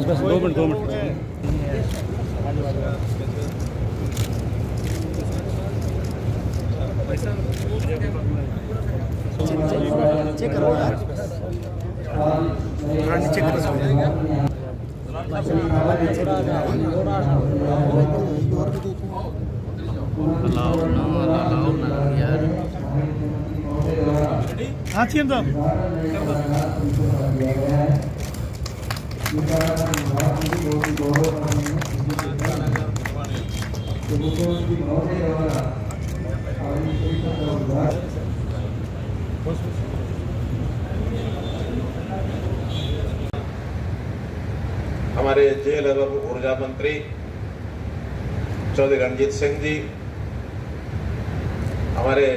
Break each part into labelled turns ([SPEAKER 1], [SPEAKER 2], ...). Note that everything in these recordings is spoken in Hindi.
[SPEAKER 1] बस 2 मिनट चेक करो यार, नीचे यार। हाँ चीम तो
[SPEAKER 2] हमारे जेल एवं ऊर्जा मंत्री चौधरी रणजीत सिंह जी, हमारे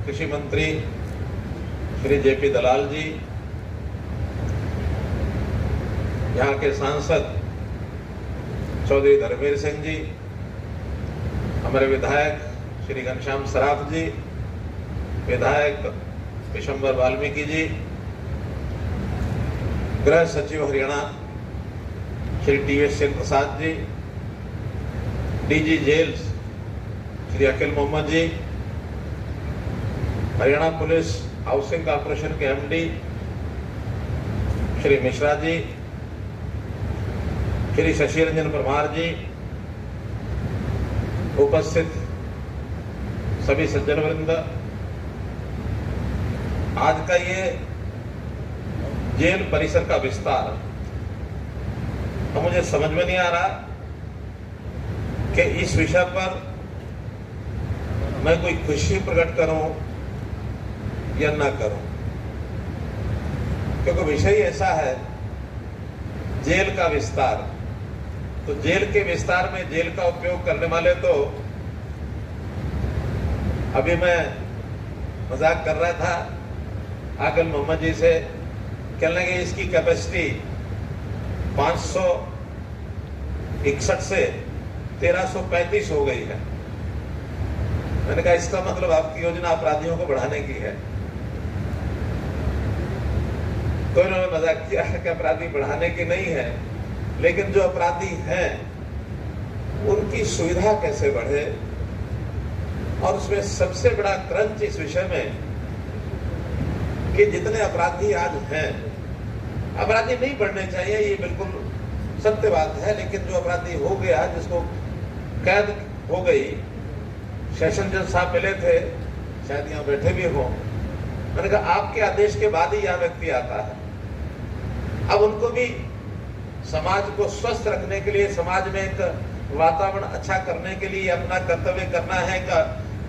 [SPEAKER 2] कृषि मंत्री श्री जेपी दलाल जी, यहाँ के सांसद चौधरी धर्मवीर सिंह जी, हमारे विधायक श्री घनश्याम सराफ जी, विधायक विशंबर वाल्मीकि जी, गृह सचिव Haryana Shri TS Singh Prasad ji, DG gels Shri अखिल मोहम्मद जी, हरियाणा पुलिस हाउसिंग कॉर्पोरेशन के एमडी श्री मिश्रा जी, श्री शशि रंजन परमार जी, उपस्थित सभी सज्जन वृंद, आज का ये जेल परिसर का विस्तार तो मुझे समझ में नहीं आ रहा कि इस विषय पर मैं कोई खुशी प्रकट करूं या ना करूं, क्योंकि विषय ऐसा है जेल का विस्तार। तो जेल के विस्तार में जेल का उपयोग करने वाले तो अभी मैं मजाक कर रहा था आकिल मोहम्मद जी से, कहने लगे इसकी कैपेसिटी 561 से 1335 हो गई है। मैंने कहा इसका मतलब आपकी योजना अपराधियों को बढ़ाने की है। तो इन्होंने मजाक किया है कि अपराधी बढ़ाने की नहीं है, लेकिन जो अपराधी हैं उनकी सुविधा कैसे बढ़े। और उसमें सबसे बड़ा क्रंच इस विषय में कि जितने अपराधी आज हैं, अपराधी नहीं बढ़ने चाहिए, ये बिल्कुल सत्य बात है, लेकिन जो अपराधी हो गया, जिसको कैद हो गई, सेशन जज साहब मिले थे, शायद यहाँ बैठे भी हो, मैंने कहा आपके आदेश के बाद ही यह व्यक्ति आता है। अब उनको भी समाज को स्वस्थ रखने के लिए, समाज में एक वातावरण अच्छा करने के लिए अपना कर्तव्य करना है कि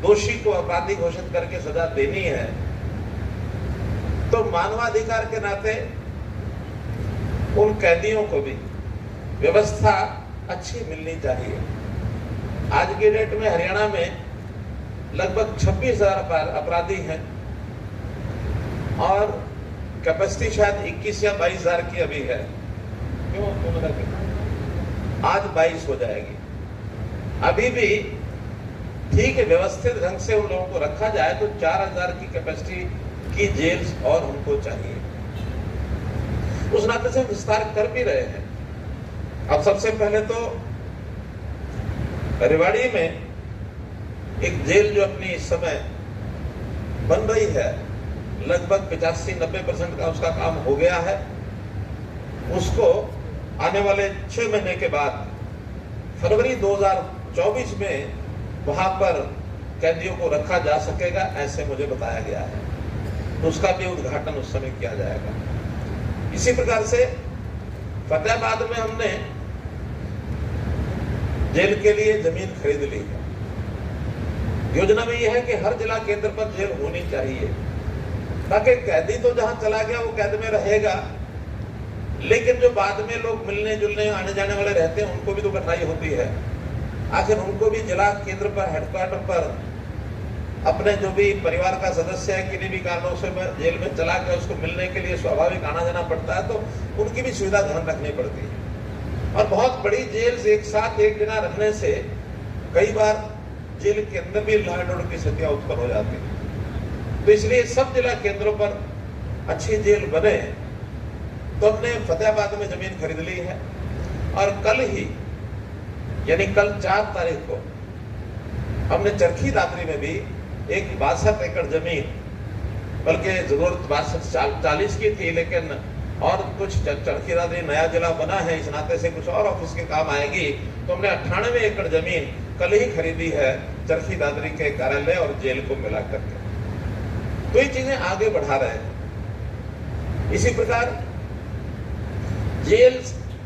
[SPEAKER 2] दोषी को अपराधी घोषित करके सजा देनी है। तो मानवाधिकार के नाते उन कैदियों को भी व्यवस्था अच्छी मिलनी चाहिए। आज के डेट में हरियाणा में लगभग 26,000 अपराधी हैं और कैपेसिटी शायद 21 या 22,000 की अभी है। क्यों आज 22 हो जाएगी। अभी भी ठीक है, व्यवस्थित ढंग से उन लोगों को रखा जाए तो 4,000 की कैपेसिटी की जेल्स और उनको चाहिए। उस नाते से विस्तार कर भी रहे हैं। अब सबसे पहले तो रेवाड़ी में एक जेल जो अपनी इस समय बन रही है, लगभग 85-90% का उसका काम हो गया है। उसको आने वाले 6 महीने के बाद फरवरी 2024 में वहां पर कैदियों को रखा जा सकेगा, ऐसे मुझे बताया गया है। तो उसका भी उद्घाटन उस समय किया जाएगा। इसी प्रकार से फतेहाबाद में हमने जेल के लिए जमीन खरीद ली है। योजना में यह है कि हर जिला केंद्र पर जेल होनी चाहिए, ताकि कैदी तो जहां चला गया वो कैद में रहेगा, लेकिन जो बाद में लोग मिलने जुलने आने जाने वाले रहते हैं उनको भी तो कठिनाई होती है। आखिर उनको भी जिला केंद्र पर, हेडक्वार्टर पर अपने जो भी परिवार का सदस्य है किन्हीं भी कारणों से जेल में चला के उसको मिलने के लिए स्वाभाविक आना जाना पड़ता है, तो उनकी भी सुविधा ध्यान रखनी पड़ती है। और बहुत बड़ी जेल से एक साथ एक जगह रखने से कई बार जेल के अंदर भी लॉ एंड ऑर्डर की स्थितियां उत्पन्न हो जाती है। तो इसलिए सब जिला केंद्रों पर अच्छी जेल बने। तो हमने फतेहाबाद में जमीन खरीद ली है और कल ही यानी कल 4 तारीख को हमने चरखी दादरी में भी एक 62 एकड़ जमीन, बल्कि जरूरत 40 की थी, लेकिन और कुछ चरखी दादरी नया जिला बना है, इस नाते से कुछ और ऑफिस के काम आएगी, तो हमने 98 एकड़ जमीन कल ही खरीदी है चरखी दादरी के कार्यालय और जेल को मिला करके। तो ये चीजें आगे बढ़ा रहे हैं। इसी प्रकार जेल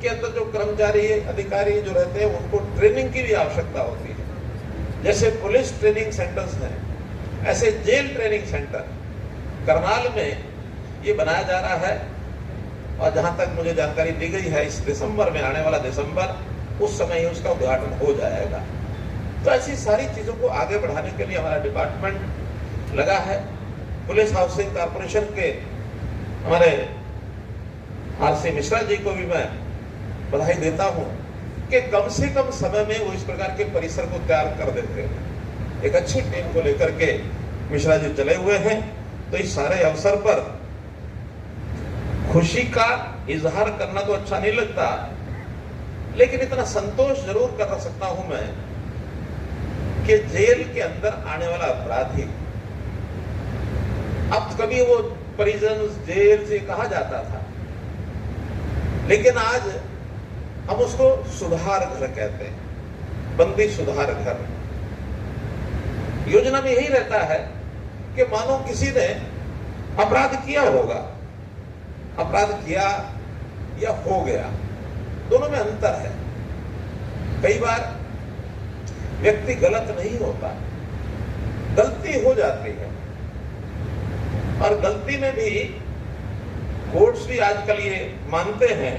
[SPEAKER 2] के अंदर जो कर्मचारी अधिकारी जो रहते हैं उनको ट्रेनिंग की भी आवश्यकता होती है। जैसे पुलिस ट्रेनिंग सेंटर्स हैं, ऐसे जेल ट्रेनिंग सेंटर करनाल में ये बनाया जा रहा है और जहां तक मुझे जानकारी दी गई है इस दिसंबर में, आने वाला दिसंबर, उस समय ही उसका उद्घाटन हो जाएगा। तो ऐसी सारी चीजों को आगे बढ़ाने के लिए हमारा डिपार्टमेंट लगा है। पुलिस हाउसिंग कॉर्पोरेशन के हमारे आरसी मिश्रा जी को भी मैं बधाई देता हूं कि कम से कम समय में वो इस प्रकार के परिसर को तैयार कर देते हैं। एक अच्छी टीम को लेकर के मिश्रा जी चले हुए हैं। तो इस सारे अवसर पर खुशी का इजहार करना तो अच्छा नहीं लगता, लेकिन इतना संतोष जरूर कर सकता हूं मैं कि जेल के अंदर आने वाला अपराधी, अब कभी वो प्रिजन जेल से कहा जाता था, लेकिन आज हम उसको सुधार घर कहते हैं, बंदी सुधार घर। योजना में यही रहता है कि मानो किसी ने अपराध किया होगा, अपराध किया या हो गया, दोनों में अंतर है। कई बार व्यक्ति गलत नहीं होता, गलती हो जाती है, और गलती में भी कोर्ट्स भी आजकल ये मानते हैं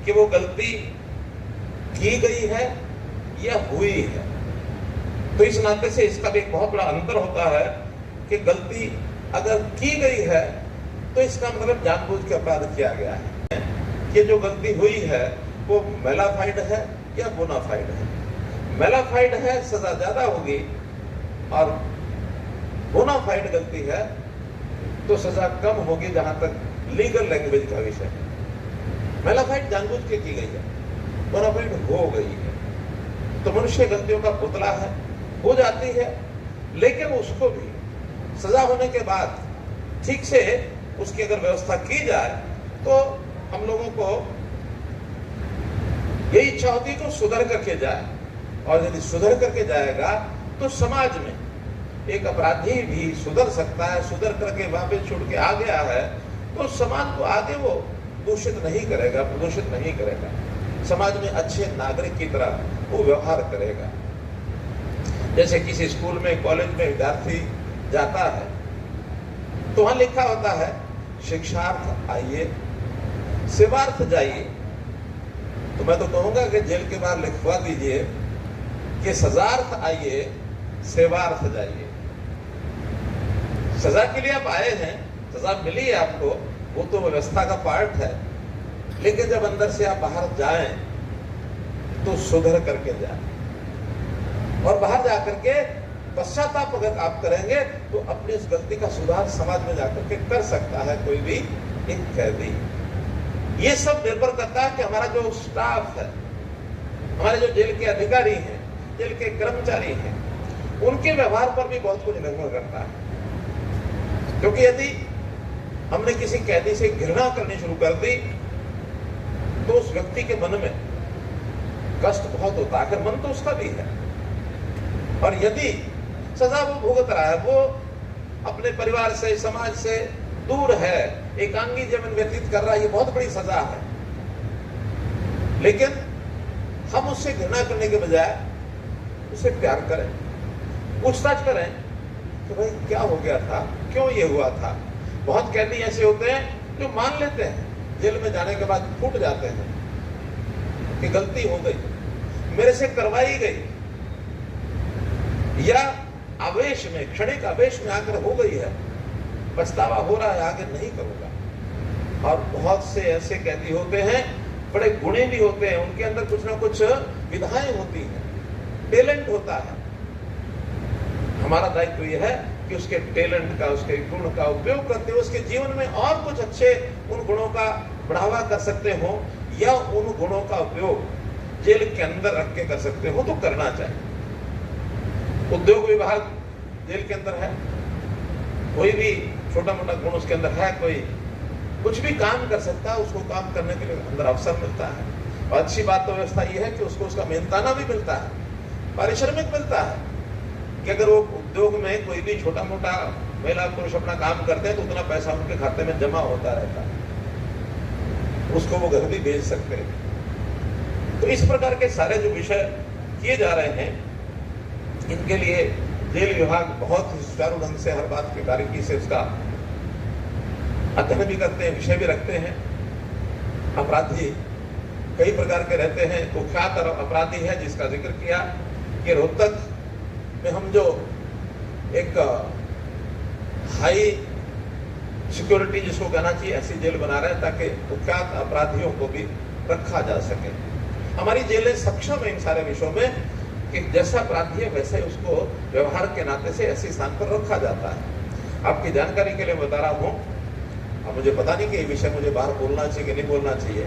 [SPEAKER 2] कि वो गलती की गई है या हुई है। तो इस नाते से इसका भी एक बहुत बड़ा अंतर होता है कि गलती अगर की गई है तो इसका मतलब जानबूझ के अपराध किया गया है। कि जो गलती हुई है वो मेलाफाइड है या बोनाफाइड है। मेलाफाइड है सजा ज्यादा होगी, और बोनाफाइड गलती है तो सजा कम होगी, जहां तक लीगल लैंग्वेज का विषय है। मेलाफाइड जानबूझ के की गई है, बोनाफाइड हो गई है। तो मनुष्य गलतियों का पुतला है, हो जाती है, लेकिन उसको भी सजा होने के बाद ठीक से उसकी अगर व्यवस्था की जाए तो हम लोगों को यही इच्छा होती है कि सुधर करके जाए, और यदि सुधर करके जाएगा तो समाज में एक अपराधी भी सुधर सकता है। सुधर करके वापस छूट के आ गया है तो समाज को आगे वो दूषित नहीं करेगा, प्रदूषित नहीं करेगा, समाज में अच्छे नागरिक की तरह वो व्यवहार करेगा। जैसे किसी स्कूल में, कॉलेज में विद्यार्थी जाता है तो वहां लिखा होता है शिक्षार्थ आइए, सेवार्थ जाइए। तो मैं तो कहूंगा कि जेल के बाहर लिखवा दीजिए कि सजार्थ आइए, सेवार्थ जाइए। सजा के लिए आप आए हैं, सजा मिली है आपको, वो तो व्यवस्था का पार्ट है, लेकिन जब अंदर से आप बाहर जाएं तो सुधर करके जाएं, और बाहर जाकर के पश्चाताप अगर आप करेंगे तो अपनी उस गलती का सुधार समाज में जाकर के कर सकता है कोई भी एक कैदी। ये सब निर्भर करता है कि हमारा जो स्टाफ है, हमारे जो जेल के अधिकारी हैं, जेल के कर्मचारी हैं, उनके व्यवहार पर भी बहुत कुछ निर्भर करता है। क्योंकि यदि हमने किसी कैदी से घृणा करनी शुरू कर दी तो उस व्यक्ति के मन में कष्ट बहुत होता है, मन तो उसका भी है। और यदि सजा वो भुगत रहा है, वो अपने परिवार से, समाज से दूर है, एकांगी जीवन व्यतीत कर रहा है, ये बहुत बड़ी सजा है। लेकिन हम उससे घृणा करने के बजाय उससे प्यार करें, पूछताछ करें कि भाई क्या हो गया था, क्यों ये हुआ था। बहुत कैदी ऐसे होते हैं जो मान लेते हैं, जेल में जाने के बाद फूट जाते हैं कि गलती हो गई, मेरे से करवाई गई, या आवेश में, क्षणिक आवेश में आकर हो गई है, पछतावा हो रहा है, आगे नहीं करूंगा। और बहुत से ऐसे कैदी होते हैं, बड़े गुणी भी होते हैं, उनके अंदर कुछ ना कुछ विधाएं होती हैं, टैलेंट होता है। हमारा दायित्व यह है कि उसके टैलेंट का, उसके गुण का उपयोग करते हुए उसके जीवन में और कुछ अच्छे उन गुणों का बढ़ावा कर सकते हो, या उन गुणों का उपयोग जेल के अंदर रख के कर सकते हो तो करना चाहिए। उद्योग विभाग जेल के अंदर है, कोई भी छोटा मोटा गुण उसके अंदर है, कोई कुछ भी काम कर सकता है, उसको काम करने के लिए अंदर अवसर मिलता है। और अच्छी बात तो व्यवस्था यह है कि उसको उसका मेहनताना भी मिलता है, पारिश्रमिक मिलता है, कि अगर वो उद्योग में कोई भी छोटा मोटा महिला पुरुष अपना काम करते हैं तो उतना पैसा उनके खाते में जमा होता रहता है, उसको वो घर भी भेज सकते हैं। तो इस प्रकार के सारे जो विषय किए जा रहे हैं, इनके लिए जेल विभाग बहुत ही सुचारू ढंग से हर बात की बारीकी से उसका अध्ययन भी करते हैं, विषय भी रखते हैं। अपराधी कई प्रकार के रहते हैं। कुख्यात अपराधी है जिसका जिक्र किया कि रोहतक में हम जो एक हाई सिक्योरिटी जिसको कहना चाहिए ऐसी जेल बना रहे हैं ताकि कुख्यात अपराधियों को भी रखा जा सके। हमारी जेलें सक्षम है इन सारे विषयों में कि जैसा अपराधी है वैसे उसको व्यवहार के नाते से ऐसे स्थान पर रखा जाता है। आपकी जानकारी के लिए बता रहा हूं, अब मुझे पता नहीं कि ये विषय मुझे बाहर बोलना चाहिए कि नहीं बोलना चाहिए।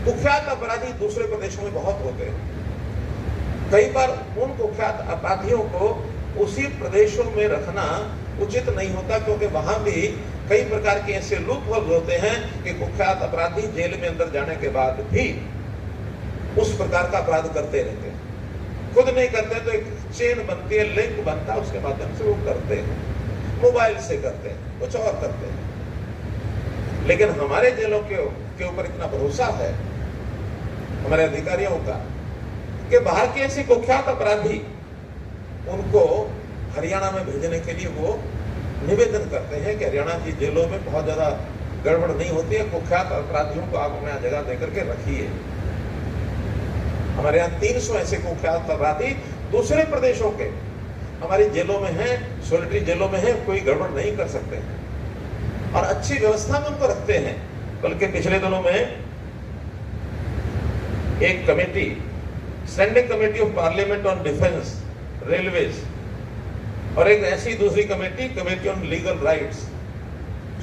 [SPEAKER 2] कुख्यात अपराधी दूसरे प्रदेशों में बहुत होते हैं। कई बार उन कुख्यात अपराधियों को उसी प्रदेशों में रखना उचित नहीं होता, क्योंकि वहां भी कई प्रकार के ऐसे लूप होल होते हैं कि कुख्यात अपराधी जेल में अंदर जाने के बाद भी उस प्रकार का अपराध करते रहते हैं। खुद नहीं करते तो एक चेन बनती है, लिंक बनता है, उसके माध्यम से वो करते हैं, मोबाइल से करते हैं, कुछ और करते हैं। लेकिन हमारे जेलों के ऊपर इतना भरोसा है हमारे अधिकारियों का कि बाहर के ऐसे कुख्यात अपराधी उनको हरियाणा में भेजने के लिए वो निवेदन करते हैं कि हरियाणा की जेलों में बहुत ज्यादा गड़बड़ नहीं होती है, कुख्यात अपराधियों को आप अपने जगह देकर के रखिए। हमारे यहाँ 300 ऐसे कुख्यात अपराधी दूसरे प्रदेशों के हमारी जेलों में हैं, सोलिटरी जेलों में हैं, कोई गड़बड़ नहीं कर सकते हैं और अच्छी व्यवस्था में उनको रखते हैं। बल्कि पिछले दिनों में एक committee, standing committee of parliament on defence, railways, और एक ऐसी दूसरी committee, committee on legal rights,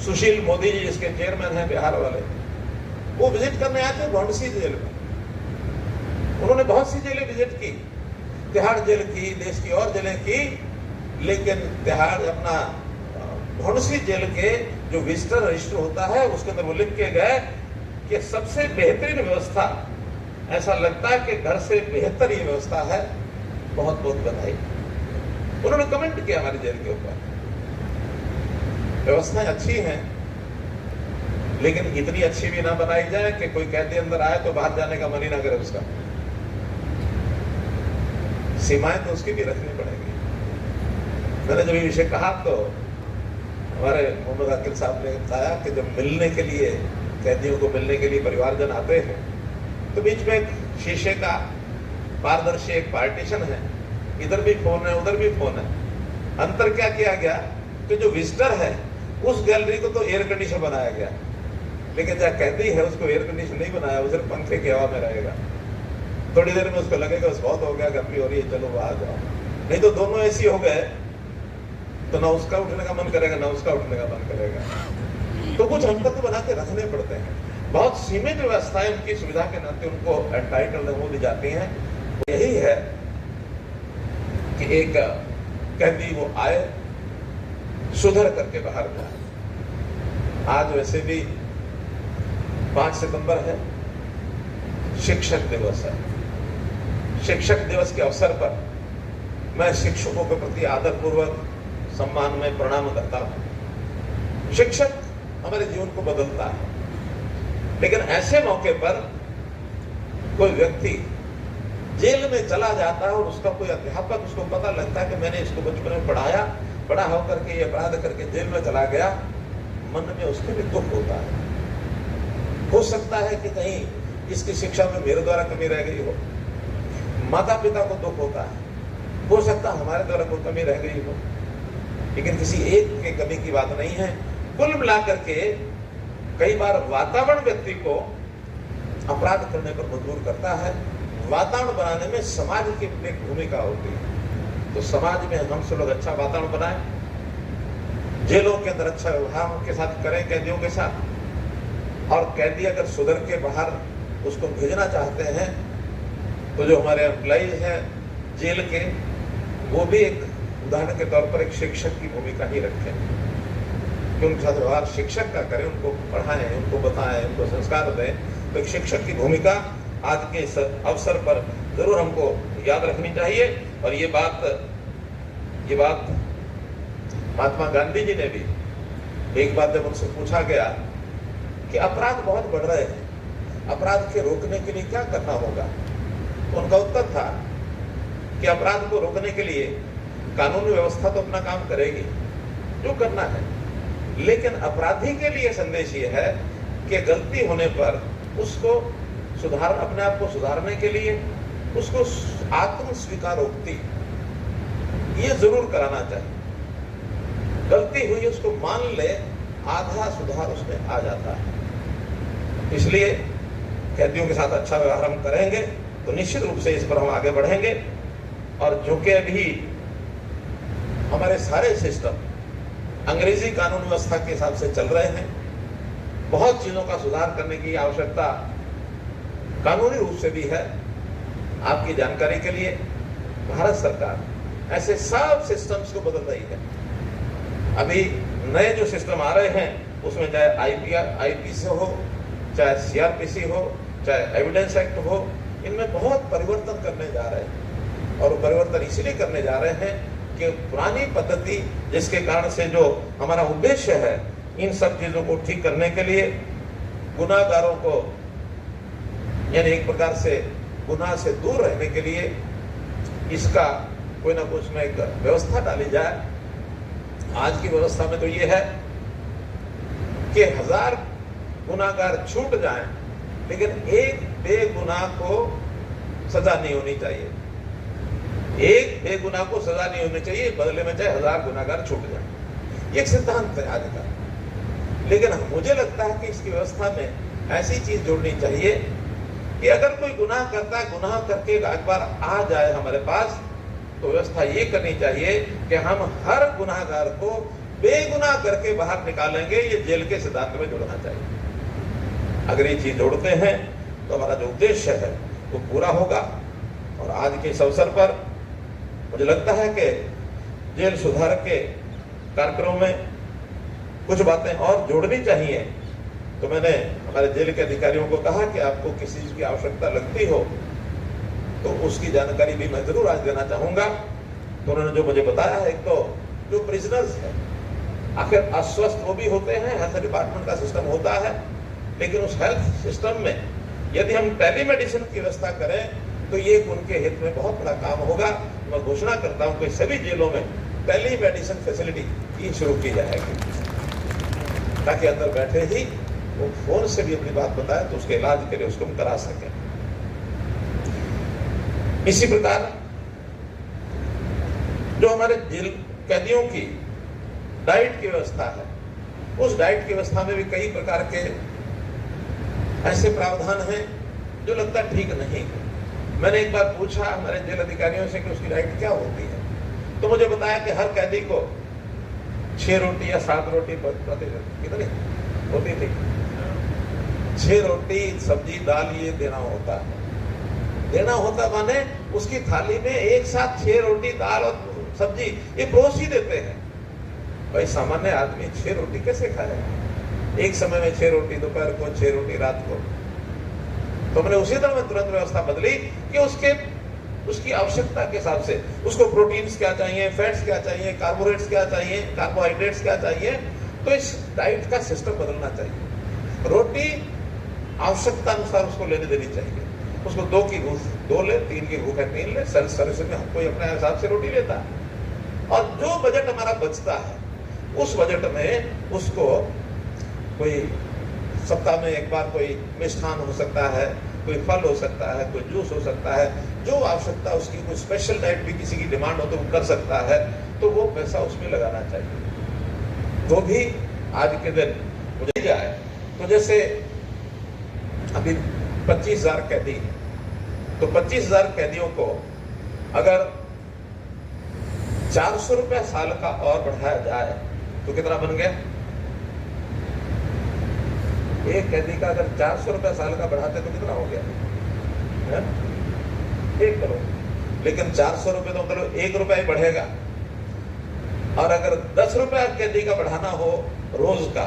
[SPEAKER 2] Sushil Modi ji जिसके चेयरमैन हैं बिहार वाले, वो विजिट करने आए थे भौंडसी जेल में। उन्होंने बहुत सी जेलें विजिट की, तिहाड़ जेल की, देश की और जेलें की, लेकिन तिहाड़ अपना भौंडसी जेल के जो विजिटर रजिस्टर होता है उसके अंदर वो लिख के गए कि सबसे बेहतरीन व्यवस्था, ऐसा लगता है कि घर से बेहतर ये व्यवस्था है, बहुत बहुत बधाई। उन्होंने कमेंट किया हमारी जेल के ऊपर। व्यवस्थाएं अच्छी हैं, लेकिन इतनी अच्छी भी ना बनाई जाए कि कोई कैदी अंदर आए तो बाहर जाने का मन ही ना करे उसका। सीमाएं तो उसकी भी रखनी पड़ेगी। मैंने जब ये विषय कहा तो हमारे मोहम्मद अकील साहब ने बताया कि जब मिलने के लिए, कैदियों को मिलने के लिए परिवारजन आते हैं तो बीच में एक शीशे का पारदर्शी एक पार्टीशन है, इधर भी फोन है उधर भी फोन है। अंतर क्या किया गया कि जो विजिटर है उस गैलरी को तो एयर कंडीशन बनाया गया, लेकिन जहाँ कैदी है उसको एयर कंडीशन नहीं बनाया, वो सिर्फ पंखे की हवा में रहेगा। थोड़ी देर में उसको लगेगा बस बहुत हो गया, गर्मी हो रही है, चलो बाहर जाओ। नहीं तो दोनों ऐसी हो गए तो ना उसका उठने का मन करेगा ना उसका उठने का मन करेगा। तो कुछ अंतर तो बना के रखने पड़ते हैं। बहुत सीमित व्यवस्थाएं उनकी सुविधा के नाते उनको एंटाइटल्ड हो दी जाती हैं। यही है कि एक कैदी वो आए, सुधर करके बाहर जाए। आज वैसे भी 5 सितंबर है, शिक्षक दिवस है। शिक्षक दिवस के अवसर पर मैं शिक्षकों के प्रति आदरपूर्वक सम्मान में प्रणाम करता हूं। शिक्षक हमारे जीवन को बदलता है, लेकिन ऐसे मौके पर कोई व्यक्ति जेल में चला जाता है और उसका कोई अध्यापक, उसको पता लगता है कि मैंने इसको बचपन में पढ़ाया, बड़ा होकर के ये अपराध करके जेल में चला गया, मन में उसके भी दुख होता है। हो सकता है कि कहीं इसकी शिक्षा में मेरे द्वारा कमी रह गई हो। माता पिता को दुख होता है, हो सकता हमारे द्वारा कोई कमी रह गई हो, लेकिन किसी एक के कमी की बात नहीं है। कुल मिलाकर के कई बार वातावरण व्यक्ति को अपराध करने पर मजबूर करता है। वातावरण बनाने में समाज की एक भूमिका होती है। तो समाज में हम सब लोग अच्छा वातावरण बनाएं, जेलों के अंदर अच्छा व्यवहार उनके साथ करें, कैदियों के साथ। और कैदी अगर सुधर के बाहर उसको भेजना चाहते हैं तो जो हमारे एम्प्लॉइज हैं जेल के, वो भी एक उदाहरण के तौर पर एक शिक्षक की भूमिका ही रखें कि उनके साथ व्यवहार शिक्षक का करें, उनको पढ़ाएं, उनको बताएं, उनको संस्कार दें। तो एक शिक्षक की भूमिका आज के इस अवसर पर जरूर हमको याद रखनी चाहिए। और ये बात महात्मा गांधी जी ने भी, एक बात जब उनसे पूछा गया कि अपराध बहुत बढ़ रहे हैं, अपराध के रोकने के लिए क्या करना होगा, तो उनका उत्तर था कि अपराध को रोकने के लिए कानूनी व्यवस्था तो अपना काम करेगी जो करना है, लेकिन अपराधी के लिए संदेश ये है कि गलती होने पर उसको अपने आप को सुधारने के लिए उसको आत्म स्वीकारोक्ति ये जरूर कराना चाहिए। गलती हुई उसको मान ले, आधा सुधार उसमें आ जाता है। इसलिए कैदियों के साथ अच्छा व्यवहार हम करेंगे तो निश्चित रूप से इस पर हम आगे बढ़ेंगे। और जो कि अभी हमारे सारे सिस्टम अंग्रेजी कानून व्यवस्था के हिसाब से चल रहे हैं, बहुत चीजों का सुधार करने की आवश्यकता कानूनी रूप से भी है। आपकी जानकारी के लिए भारत सरकार ऐसे सब सिस्टम्स को बदल रही है। अभी नए जो सिस्टम आ रहे हैं उसमें चाहे आईपीसी हो, चाहे सीआरपीसी हो, चाहे एविडेंस एक्ट हो, इनमें बहुत परिवर्तन करने जा रहे हैं। और परिवर्तन इसलिए करने जा रहे हैं कि पुरानी पद्धति जिसके कारण से जो हमारा उद्देश्य है इन सब चीजों को ठीक करने के लिए, गुनाहगारों को यानी एक प्रकार से गुनाह से दूर रहने के लिए इसका कोई ना कुछ में एक व्यवस्था डाली जाए। आज की व्यवस्था में तो ये है कि 1000 गुनाहगार छूट जाएं, लेकिन एक बेगुनाह को सजा नहीं होनी चाहिए। एक बेगुनाह को सजा नहीं होनी चाहिए, बदले में चाहे 1000 गुनाहगार छूट जाए। ये एक सिद्धांत है आज का। लेकिन मुझे लगता है कि इसकी व्यवस्था में ऐसी चीज जोड़नी चाहिए कि अगर कोई गुनाह करता है, गुनाह करके एक बार आ जाए हमारे पास, तो व्यवस्था ये करनी चाहिए कि हम हर गुनाहगार को बेगुनाह करके बाहर निकालेंगे। ये जेल के सिद्धांत में जोड़ना चाहिए। अगर ये चीज जोड़ते हैं तो हमारा जो उद्देश्य है वो पूरा होगा। और आज के इस अवसर पर मुझे लगता है कि जेल सुधार के कार्यक्रमों में कुछ बातें और जोड़नी चाहिए। तो मैंने हमारे जेल के अधिकारियों को कहा कि आपको किसी चीज की आवश्यकता लगती हो तो उसकी जानकारी भी मैं जरूर आज देना चाहूंगा। तो उन्होंने जो मुझे बताया है, एक तो जो प्रिजनर्स है आखिर अस्वस्थ वो भी होते हैं, हेल्थ डिपार्टमेंट का सिस्टम होता है, लेकिन उस हेल्थ सिस्टम में यदि हम टेलीमेडिसिन की व्यवस्था करें तो ये उनके हित में बहुत बड़ा काम होगा। मैं घोषणा करता हूं कि सभी जेलों में टेलीमेडिसिन फैसिलिटी शुरू की जाएगी, ताकि अंदर बैठे ही वो फोन से भी अपनी बात बताए तो उसके इलाज के लिए उसको हम करा सकें। इसी प्रकार जो हमारे जेल कैदियों की डाइट की व्यवस्था है, उस डाइट की व्यवस्था में भी कई प्रकार के ऐसे प्रावधान हैं जो लगता ठीक नहीं है। मैंने एक बार पूछा हमारे जेल अधिकारियों से कि उसकी डाइट क्या होती है, तो मुझे बताया कि हर कैदी को 6 रोटी या 7 रोटी कितनी होती थी, 6 रोटी सब्जी दाल ये देना होता है। देना होता माने उसकी थाली में एक साथ 6 रोटी दाल और सब्जी ये परोस ही देते हैं। भाई सामान्य आदमी 6 रोटी कैसे खाएगा? एक समय में 6 रोटी दोपहर को, 6 रोटी रात को। तो मैंने उसी तरह में तुरंत व्यवस्था बदली कि उसकी आवश्यकता के हिसाब से उसको प्रोटीन्स क्या चाहिए, फैट्स क्या चाहिए, कार्बोहाइड्रेट्स क्या चाहिए, कार्बोहाइड्रेट्स क्या चाहिए। तो इस डाइट का सिस्टम बदलना चाहिए। रोटी आवश्यकता अनुसार उसको लेने देनी चाहिए। उसको 2 की भूख 2 ले, 3 की भूख है 3 ले। सर्विस में हम कोई अपने हिसाब से रोटी लेता है। और जो बजट हमारा बचता है उस बजट में उसको कोई सप्ताह में एक बार कोई मिष्ठान हो सकता है, कोई फल हो सकता है, कोई जूस हो सकता है, जो आवश्यकता उसकी कोई स्पेशल डाइट भी किसी की डिमांड हो तो वो कर सकता है, तो वो पैसा उसमें लगाना चाहिए। तो भी आज के दिन मुझे जाए तो जैसे अभी 25,000 कैदी हैं, तो 25,000 कैदियों को अगर 400 रुपया साल का और बढ़ाया जाए तो कितना बन गया? एक कैदी का अगर 400 रुपया साल का बढ़ाते तो कितना हो गया? 1 करोड़। लेकिन 400 रुपये तो मतलब 1 रुपया ही बढ़ेगा, और अगर 10 रुपया कैदी का बढ़ाना हो रोज का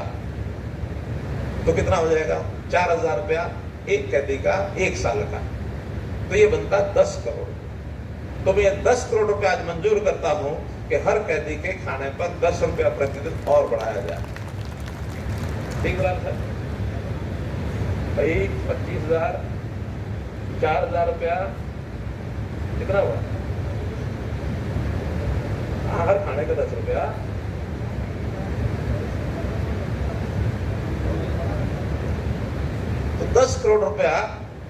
[SPEAKER 2] तो कितना हो जाएगा? 4,000 रुपया एक कैदी का 1 साल का, तो ये बनता 10 करोड़। तो मैं 10 करोड़ रुपया आज मंजूर करता हूं कि हर कैदी के खाने पर 10 रुपया प्रतिदिन और बढ़ाया जाए। ठीक बात है भाई? 25,000, 4,000 रुपया कितना हुआ? हर खाने का 10 रुपया, तो 10 करोड़ रुपया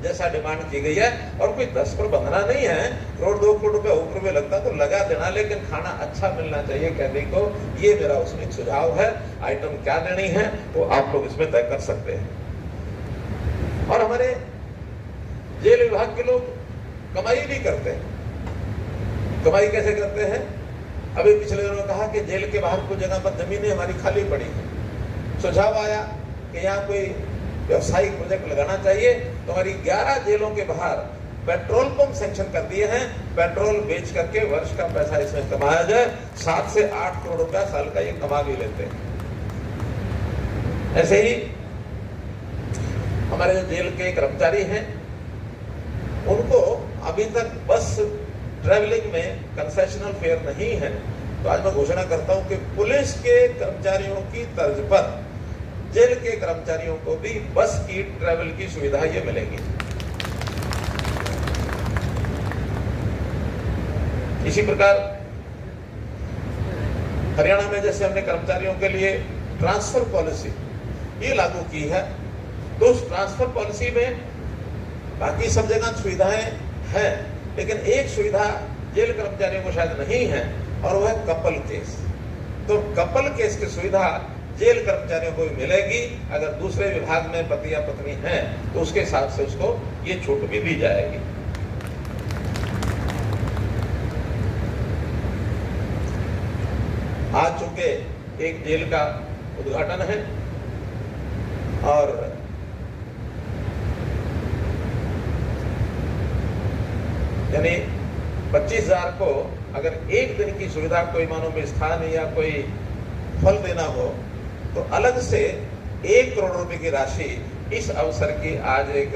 [SPEAKER 2] जैसा डिमांड की गई है। और कोई 10 पर बंधना नहीं है, करोड़ 2 करोड़ रुपया ऊपर में लगता तो लगा देना, लेकिन खाना अच्छा मिलना चाहिए कैदी को। ये मेरा उसमें एक सुझाव है। आइटम क्या देनी है वो आप लोग इसमें तय कर सकते हैं। और हमारे जेल विभाग के लोग कमाई भी करते हैं। कमाई कैसे करते हैं? अभी पिछले दिनों कहा कि जेल के बाहर कुछ जगह पर जमीनें हमारी खाली पड़ी है। सुझाव आया कि यहाँ कोई व्यवसायिक प्रोजेक्ट लगाना चाहिए, तो हमारी 11 जेलों के बाहर पेट्रोल पंप सैंक्शन कर दिए हैं। पेट्रोल बेच करके वर्ष का पैसा इसमें कमाया जाए। 7 से 8 करोड़ रुपया साल का ये कमा भी लेते हैं। ऐसे ही हमारे जो जेल के कर्मचारी हैं उनको अभी तक बस ट्रैवलिंग में कंसेशनल फेयर नहीं है, तो आज मैं घोषणा करता हूं कि पुलिस के कर्मचारियों की तर्ज पर जेल के कर्मचारियों को भी बस की ट्रैवल की सुविधा ये मिलेगी। इसी प्रकार हरियाणा में जैसे हमने कर्मचारियों के लिए ट्रांसफर पॉलिसी ये लागू की है, तो उस ट्रांसफर पॉलिसी में बाकी सब जगह सुविधाएं हैं, लेकिन एक सुविधा जेल कर्मचारियों को शायद नहीं है, और वह है कपल केस। तो कपल केस की सुविधा जेल कर्मचारियों को भी मिलेगी। अगर दूसरे विभाग में पति या पत्नी हैं तो उसके हिसाब से उसको ये छूट भी दी जाएगी। आज चूंकि एक जेल का उद्घाटन है और यानी 25,000 को अगर एक दिन की सुविधा कोई मानो में स्थान या कोई फल देना हो तो अलग से 1 करोड़ रुपए की राशि इस अवसर की आज एक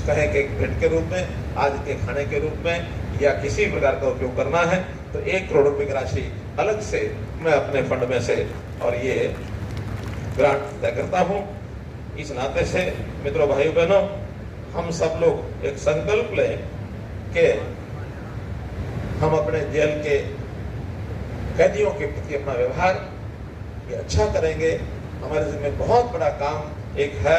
[SPEAKER 2] कहें कि भेंट के रूप में, आज के खाने के रूप में या किसी प्रकार का उपयोग करना है, तो 1 करोड़ रुपए की राशि अलग से मैं अपने फंड में से और ये ग्रांट तय करता हूं। इस नाते से मित्रों, भाइयों बहनों, हम सब लोग एक संकल्प लें कि हम अपने जेल के कैदियों के प्रति अपना व्यवहार ये अच्छा करेंगे। हमारे जिम्मे बहुत बड़ा काम एक है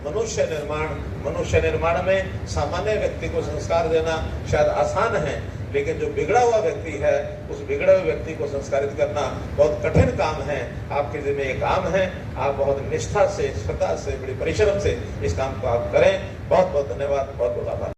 [SPEAKER 2] मनुष्य निर्माण। मनुष्य निर्माण में सामान्य व्यक्ति को संस्कार देना शायद आसान है, लेकिन जो बिगड़ा हुआ व्यक्ति है उस बिगड़े हुए व्यक्ति को संस्कारित करना बहुत कठिन काम है। आपके जिम्मे ये काम है, आप बहुत निष्ठा से, श्रद्धा से, बड़ी परिश्रम से इस काम को आप करें। बहुत बहुत धन्यवाद, बहुत बहुत आभार।